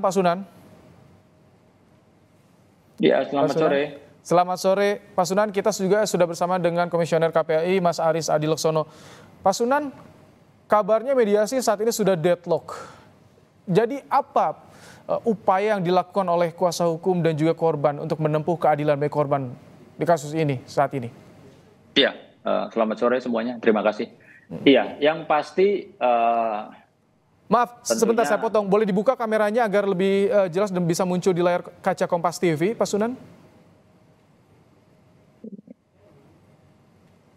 Pak Sunan. Ya, Pak selamat Sunan. sore. Selamat sore, Pak Sunan. Kita juga sudah bersama dengan Komisioner KPAI, Mas Aris Adileksono. Pak Sunan, kabarnya mediasi saat ini sudah deadlock. Jadi apa upaya yang dilakukan oleh kuasa hukum dan juga korban untuk menempuh keadilan bagi korban di kasus ini saat ini? Iya, selamat sore semuanya. Terima kasih. Iya, yang pasti Maaf, sebentar tentunya saya potong. Boleh dibuka kameranya agar lebih jelas dan bisa muncul di layar kaca Kompas TV, Pak Sunan?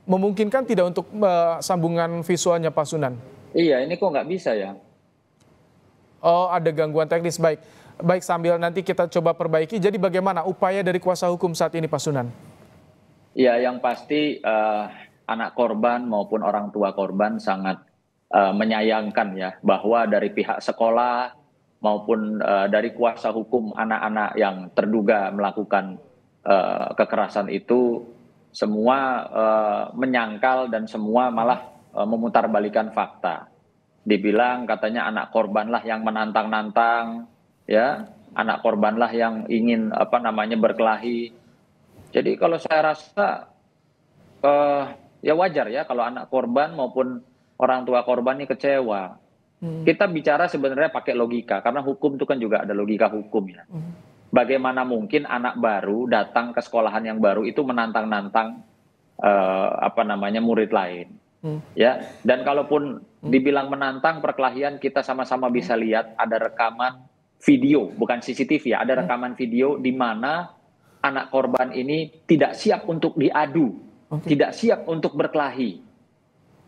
Memungkinkan tidak untuk sambungan visualnya, Pak Sunan? iya, ini kok nggak bisa ya? Oh, ada gangguan teknis. Baik, baik, sambil nanti kita coba perbaiki. Jadi bagaimana upaya dari kuasa hukum saat ini, Pak Sunan? Iya, yang pasti anak korban maupun orang tua korban sangat menyayangkan ya bahwa dari pihak sekolah maupun dari kuasa hukum anak-anak yang terduga melakukan kekerasan itu semua menyangkal dan semua malah memutarbalikan fakta. Dibilang katanya anak korbanlah yang menantang-nantang, ya, anak korbanlah yang ingin berkelahi. Jadi kalau saya rasa ya wajar ya kalau anak korban maupun orang tua korban ini kecewa. Kita bicara sebenarnya pakai logika karena hukum itu kan juga ada logika hukum ya. Bagaimana mungkin anak baru datang ke sekolahan yang baru itu menantang-nantang murid lain, ya. Dan kalaupun dibilang menantang perkelahian, kita sama-sama bisa lihat ada rekaman video, bukan CCTV ya, ada rekaman video di mana anak korban ini tidak siap untuk diadu, tidak siap untuk berkelahi.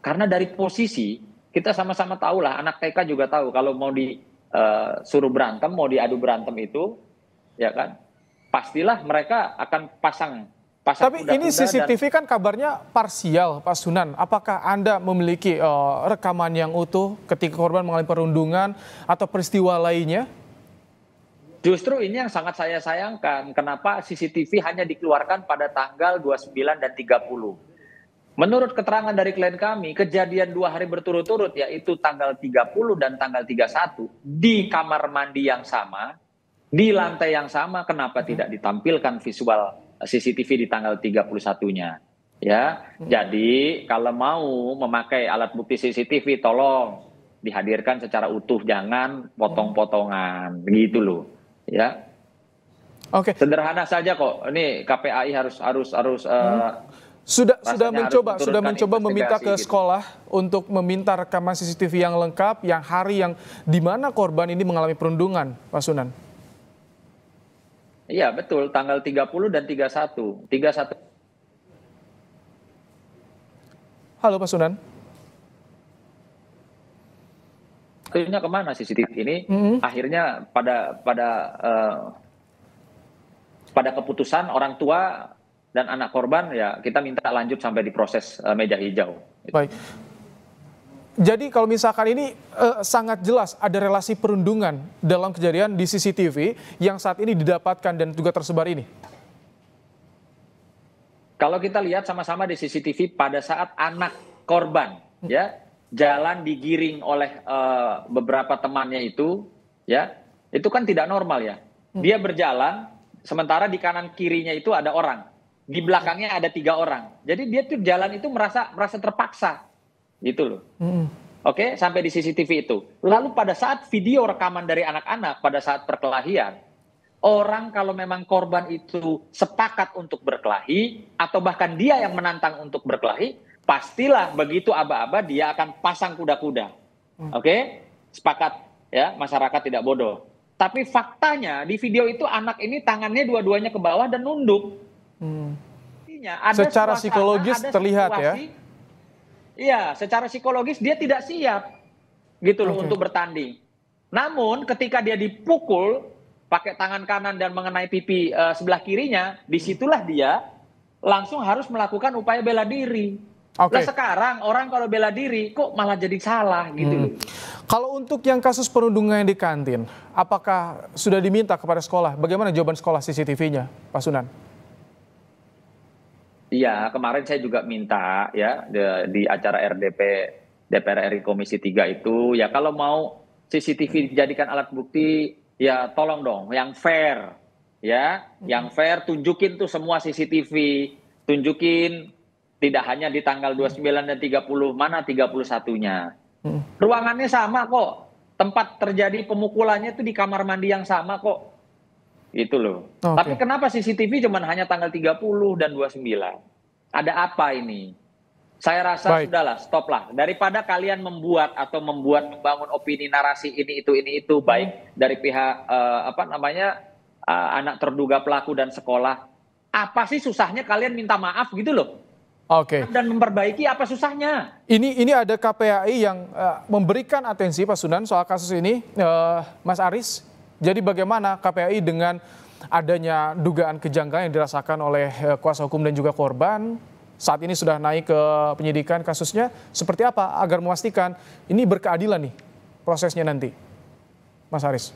Karena dari posisi kita sama-sama tahu lah, anak TK juga tahu kalau mau disuruh berantem, mau diadu berantem itu, ya kan, pastilah mereka akan pasang Tapi ini kuda-kuda CCTV kan kabarnya parsial, Pak Sunan. Apakah Anda memiliki rekaman yang utuh ketika korban mengalami perundungan atau peristiwa lainnya? Justru ini yang sangat saya sayangkan. Kenapa CCTV hanya dikeluarkan pada tanggal 29 dan 30. Menurut keterangan dari klien kami, kejadian 2 hari berturut-turut, yaitu tanggal 30 dan tanggal 31, di kamar mandi yang sama, di lantai yang sama, kenapa tidak ditampilkan visual CCTV di tanggal 31-nya? Ya, jadi kalau mau memakai alat bukti CCTV, tolong dihadirkan secara utuh, jangan potong-potongan, begitu loh. Ya, Oke. sederhana saja kok. Ini KPAI harus Sudah rasanya sudah menurunkan mencoba meminta investigasi ke gitu. sekolah untuk meminta rekaman CCTV yang lengkap, yang hari yang di mana korban ini mengalami perundungan, Pak Sunan. Iya betul, tanggal 30 dan 31. 31 Halo, Pak Sunan. nya kemana CCTV ini? Akhirnya pada keputusan orang tua dan anak korban, ya kita minta lanjut sampai di proses meja hijau. Baik. Jadi kalau misalkan ini sangat jelas ada relasi perundungan dalam kejadian di CCTV yang saat ini didapatkan dan juga tersebar ini. Kalau kita lihat sama-sama di CCTV pada saat anak korban ya jalan digiring oleh beberapa temannya itu, ya itu kan tidak normal ya. Dia berjalan sementara di kanan kirinya itu ada orang, di belakangnya ada 3 orang. Jadi dia tuh jalan itu merasa terpaksa. Gitu loh. Oke, sampai di CCTV itu. Lalu pada saat video rekaman dari anak-anak pada saat perkelahian, orang kalau memang korban itu sepakat untuk berkelahi atau bahkan dia yang menantang untuk berkelahi, pastilah begitu aba-aba dia akan pasang kuda-kuda. Oke? Sepakat ya, masyarakat tidak bodoh. Tapi faktanya di video itu anak ini tangannya dua-duanya ke bawah dan nunduk. Ada Secara suasana, psikologis ada terlihat ya. Iya, secara psikologis dia tidak siap gitu loh untuk bertanding. Namun ketika dia dipukul pakai tangan kanan dan mengenai pipi sebelah kirinya, disitulah dia langsung harus melakukan upaya bela diri. Nah sekarang orang kalau bela diri kok malah jadi salah gitu loh. Kalau untuk yang kasus perundungan di kantin, apakah sudah diminta kepada sekolah? Bagaimana jawaban sekolah CCTV-nya, Pak Sunan? Iya, kemarin saya juga minta ya di acara RDP DPR RI Komisi 3 itu, ya kalau mau CCTV dijadikan alat bukti, ya tolong dong yang fair, ya, yang fair, tunjukin tuh semua CCTV, tunjukin tidak hanya di tanggal 29 dan 30, mana 31-nya. Ruangannya sama kok, tempat terjadi pemukulannya itu di kamar mandi yang sama kok. Itu loh. Oke. Tapi kenapa CCTV cuma hanya tanggal 30 dan 29? Ada apa ini? Saya rasa Baik. sudahlah, stop lah. Daripada kalian membuat atau membangun opini narasi ini itu baik dari pihak anak terduga pelaku dan sekolah. Apa sih susahnya kalian minta maaf gitu loh? Oke. Dan memperbaiki, apa susahnya? Ini ada KPAI yang memberikan atensi Pak Sunan soal kasus ini, Mas Aris. Jadi bagaimana KPAI dengan adanya dugaan kejanggalan yang dirasakan oleh kuasa hukum dan juga korban, saat ini sudah naik ke penyidikan kasusnya, seperti apa agar memastikan ini berkeadilan nih prosesnya nanti, Mas Aris?